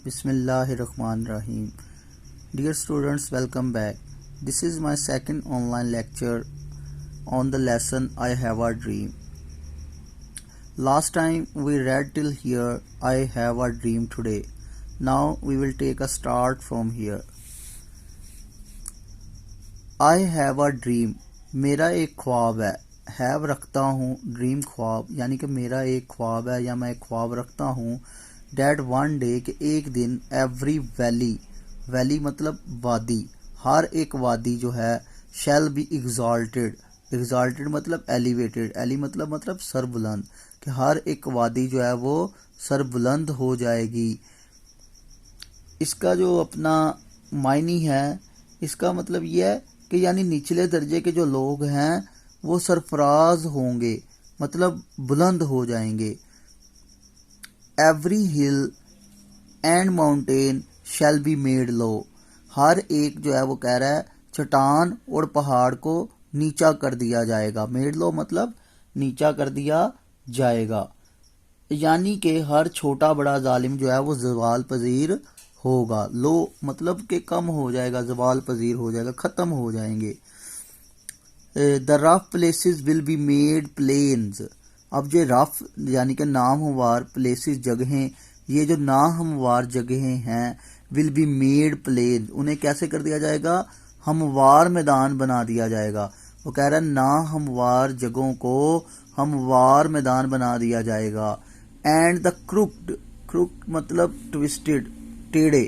Bismillahirrahmanirrahim. Dear students, welcome back. This is my second online lecture on the lesson I Have a Dream. Last time we read till here, I have a dream today. Now we will take a start from here. I have a dream. मेरा एक ख्वाब है. Have रखता हूँ, dream ख्वाब यानी कि मेरा एक ख्वाब है या मैं एक ख्वाब रखता हूँ. डैट वन डे कि एक दिन एवरी वैली मतलब वादी, हर एक वादी जो है शैल बी एग्जॉल्टेड मतलब एलिवेटेड, मतलब सरबुलंद, कि हर एक वादी जो है वो सरबुलंद हो जाएगी. इसका जो अपना मायनी है, इसका मतलब ये है कि यानी निचले दर्जे के जो लोग हैं वो सरफराज होंगे, मतलब बुलंद हो जाएंगे. Every hill and mountain shall be made low. हर एक जो है वो कह रहा है चट्टान और पहाड़ को नीचा कर दिया जाएगा. मेड लो मतलब नीचा कर दिया जाएगा, यानी कि हर छोटा बड़ा जालिम जो है वो ज़वाल पजीर होगा. लो मतलब कि कम हो जाएगा, ज़वाल पजीर हो जाएगा, ख़त्म हो जाएंगे. The rough places will be made plains. अब जो रफ यानी कि नामवार प्लेसेस जगहें, ये जो नामवार जगहें हैं, विल बी मेड प्लेन, उन्हें कैसे कर दिया जाएगा? हमवार मैदान बना दिया जाएगा. वो कह रहा है ना हमवार जगहों को हमवार मैदान बना दिया जाएगा. एंड द क्रुक मतलब ट्विस्टेड, टेढ़े.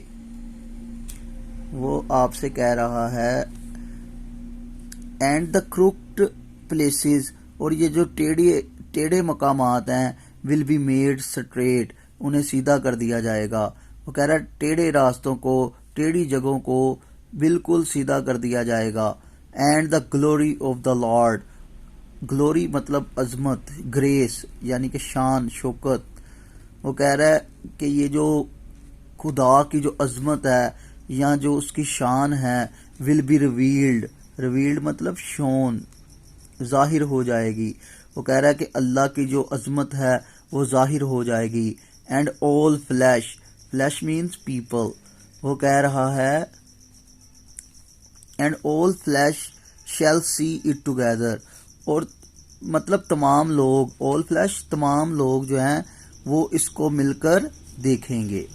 वो आपसे कह रहा है एंड द क्रुक्ड प्लेसेस, और ये जो टेढ़े मकामात हैं, विल बी मेड स्ट्रेट, उन्हें सीधा कर दिया जाएगा. वो कह रहा है टेढ़े रास्तों को, टेढ़ी जगहों को बिल्कुल सीधा कर दिया जाएगा. And the glory of the Lord, glory मतलब अजमत, ग्रेस यानी कि शान शौकत. वो कह रहा है कि ये जो खुदा की जो अजमत है या जो उसकी शान है, विल बी रिवील्ड मतलब शोन, जाहिर हो जाएगी. वो कह रहा है कि अल्लाह की जो अजमत है वो जाहिर हो जाएगी. And all flesh means people. वो कह रहा है and all flesh shall see it together, और मतलब तमाम लोग, ऑल फ्लैश तमाम लोग जो हैं वो इसको मिलकर देखेंगे.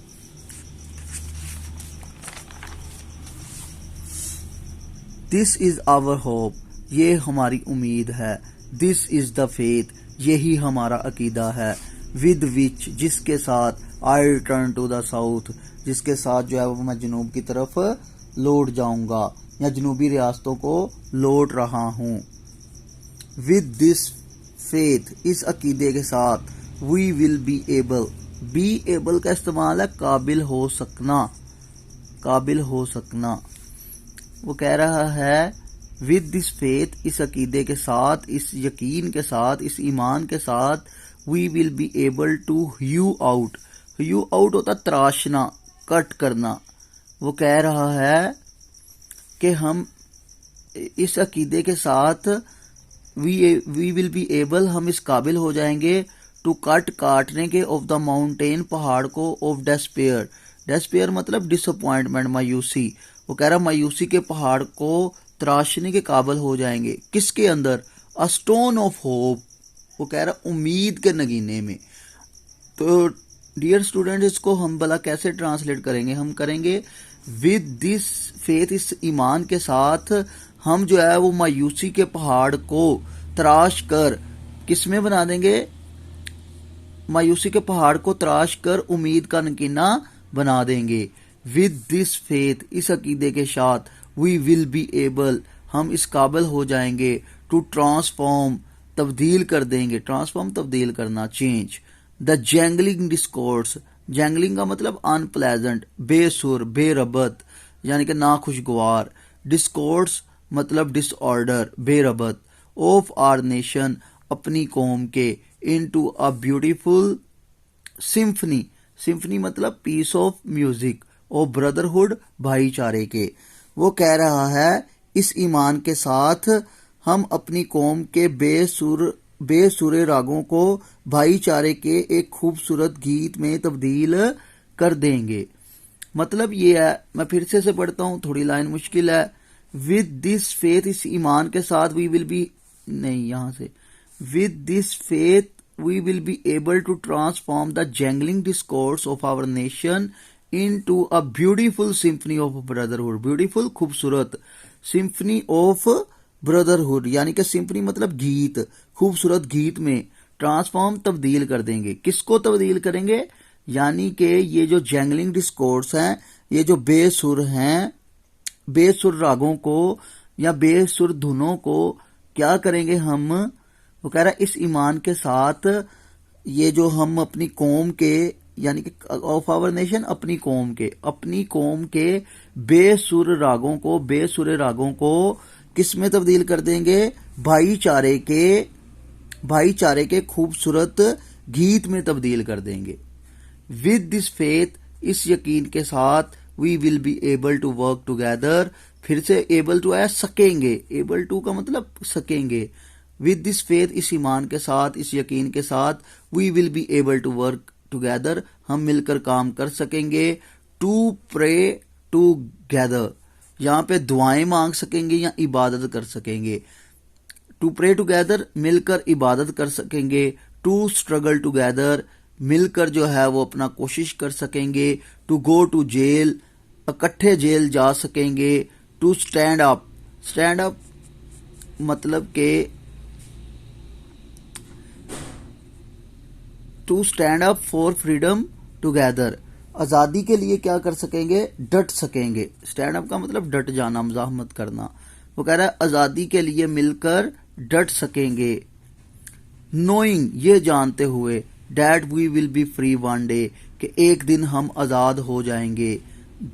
दिस इज आवर होप, ये हमारी उम्मीद है. दिस इज द फेथ, यही हमारा अकीदा है. विद विच जिसके साथ, आई रिटर्न टू द साउथ, जिसके साथ जो है वो मैं जनूब की तरफ लौट जाऊंगा या जनूबी रियासतों को लौट रहा हूँ. विद दिस फेथ, इस अकीदे के साथ, वी विल बी एबल का इस्तेमाल है काबिल हो सकना. वो कह रहा है विद दिस फेथ, इस अकीदे के साथ, इस यकीन के साथ, इस ईमान के साथ, we will be able to hew out होता तराशना, कट करना. वो कह रहा है कि हम इस अकीदे के साथ वी विल बी एबल, हम इस काबिल हो जाएंगे, टू काटने के, ऑफ द माउंटेन पहाड़ को, ऑफ डेस्पेयर मतलब डिसअपॉइंटमेंट, मायूसी. वो कह रहा मायूसी के पहाड़ को तराशने के काबिल हो जाएंगे. किसके अंदर? A stone of hope. वो कह रहा उम्मीद के नगीने में. तो डियर स्टूडेंट, इसको हम भला कैसे ट्रांसलेट करेंगे? हम करेंगे विद दिस फेथ, इस ईमान के साथ हम जो है वो मायूसी के पहाड़ को तराश कर किसमें बना देंगे? मायूसी के पहाड़ को तराश कर उम्मीद का नगीना बना देंगे. विद दिस फेथ, इस अकीदे के साथ, वी विल बी एबल, हम इस काबिल हो जाएंगे, टू ट्रांसफॉर्म, तब्दील कर देंगे. ट्रांसफॉर्म तब्दील करना, change. The jangling discourse, jingling का मतलब अनप्लेजेंट, बेसुर, बेरबत यानी कि ना खुशगवार. डिस्कोर्स मतलब डिसऑर्डर, बेरबत. ऑफ आर नेशन, अपनी कौम के. इनटू अ ब्यूटीफुल सिम्फनी मतलब पीस ऑफ म्यूजिक, और ब्रदरहुड भाईचारे के. वो कह रहा है इस ईमान के साथ हम अपनी कौम के बेसुरे रागों को भाईचारे के एक खूबसूरत गीत में तब्दील कर देंगे. मतलब ये है, मैं फिर से पढ़ता हूं, थोड़ी लाइन मुश्किल है। विद दिस फेथ, इस ईमान के साथ, वी विल बी, नहीं यहां से, with this faith we will be able to transform the jangling discourses of our nation into a beautiful symphony of brotherhood. Beautiful, खूबसूरत, सिम्फनी ऑफ ब्रदरहुड, यानी कि सिम्फनी मतलब गीत, खूबसूरत गीत में ट्रांसफॉर्म, तब्दील कर देंगे। किसको तब्दील करेंगे? यानी कि ये जो जैंगलिंग डिस्कोर्स हैं, ये जो बेसुर हैं, बेसुर रागों को या बेसुर धुनों को क्या करेंगे हम? वो कह रहा है इस ईमान के साथ ये जो हम अपनी कौम के, यानी कि ऑफ आवर नेशन, अपनी कौम के बेसुर रागों को, बेसुरे रागों को किस में तब्दील कर देंगे? भाईचारे के खूबसूरत गीत में तब्दील कर देंगे। विद दिस फेथ, इस यकीन के साथ, we will be able to work together. फिर से एबल टू है, सकेंगे, एबल टू का मतलब सकेंगे। विद दिस फेथ, इस ईमान के साथ, इस यकीन के साथ, we will be able to work together, हम मिलकर काम कर सकेंगे। टू प्रे टुगेदर, यहां पे दुआएं मांग सकेंगे या इबादत कर सकेंगे। टू प्रे टुगेदर, मिलकर इबादत कर सकेंगे। टू स्ट्रगल टुगेदर, मिलकर जो है वो अपना कोशिश कर सकेंगे। टू गो टू जेल, इकट्ठे जेल जा सकेंगे। To stand up, stand up मतलब के to stand up for freedom together, आजादी के लिए क्या कर सकेंगे? डट सकेंगे। स्टैंड अप का मतलब डट जाना, मजाहमत करना। वो कह रहा है आजादी के लिए मिलकर डट सकेंगे। नोइंग, ये जानते हुए, that we will be free one day, कि एक दिन हम आजाद हो जाएंगे।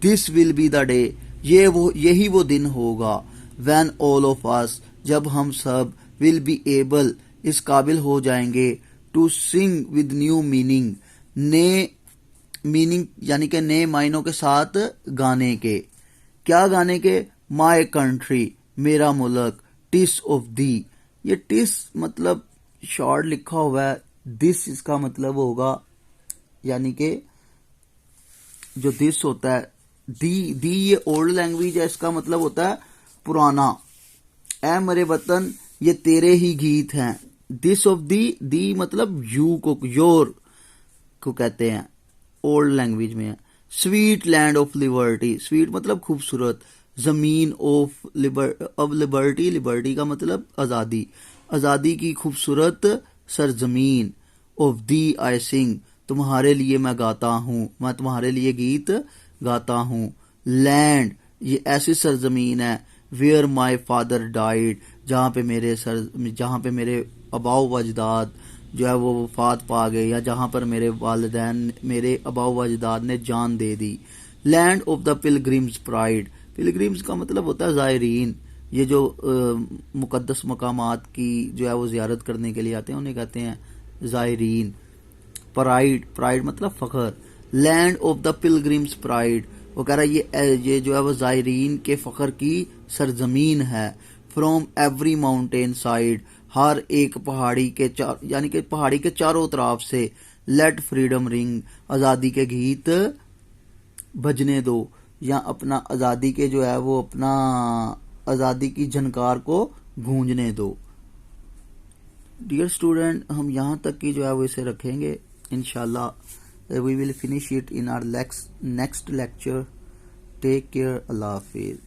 This will be the day, यही वो दिन होगा। व्हेन ऑल ऑफ अस, जब हम सब, विल बी एबल, इस काबिल हो जाएंगे, to sing with new meaning, ने मीनिंग यानी कि नए मायनों के साथ गाने के। क्या गाने के? माई कंट्री, मेरा मुल्क, टिस ऑफ दी, ये टिस मतलब शॉर्ट लिखा हुआ है, दिस इसका मतलब होगा, यानी कि जो दिस होता है, दी ये ओल्ड लैंग्वेज है, इसका मतलब होता है पुराना। ए मेरे वतन, ये तेरे ही गीत हैं। दिस ऑफ दी मतलब यू को, योर को कहते हैं, ओल्ड लैंग्वेज में है। Sweet land of liberty, sweet मतलब खूबसूरत, जमीन ऑफ लिबर्टी, लिबर्टी का मतलब आजादी, आजादी की खूबसूरत सरजमीन। ऑफ दी आई सिंग, तुम्हारे लिए मैं गाता हूं, मैं तुम्हारे लिए गीत गाता हूं। लैंड, ये ऐसी सरजमीन है, वेयर माई फादर डाइड, जहां पे मेरे अबाव वजदाद जो है वो वफात पा गए, या जहां पर मेरे वालिदैन, मेरे अबाव वजदाद ने जान दे दी। Land of the pilgrims pride, pilgrims का मतलब होता है जायरीन, ये जो मुकद्दस मकामात की जो है वो जियारत करने के लिए आते हैं, उन्हें कहते हैं जायरीन। प्राइड, प्राइड मतलब फखर। Land of the pilgrims pride, वो कह रहा है ये जो है वो जायरीन के फखर की सरजमीन है। फ्रॉम एवरी माउंटेन साइड, हर एक पहाड़ी के यानी कि पहाड़ी के चारों तरफ से। लेट फ्रीडम रिंग, आजादी के गीत बजने दो, या अपना आजादी के जो है वो अपना आजादी की झनकार को गूंजने दो। डियर स्टूडेंट, हम यहाँ तक की जो है वो इसे रखेंगे इंशाल्लाह। We will finish it in our next lecture. Take care, अल्लाह हाफिज।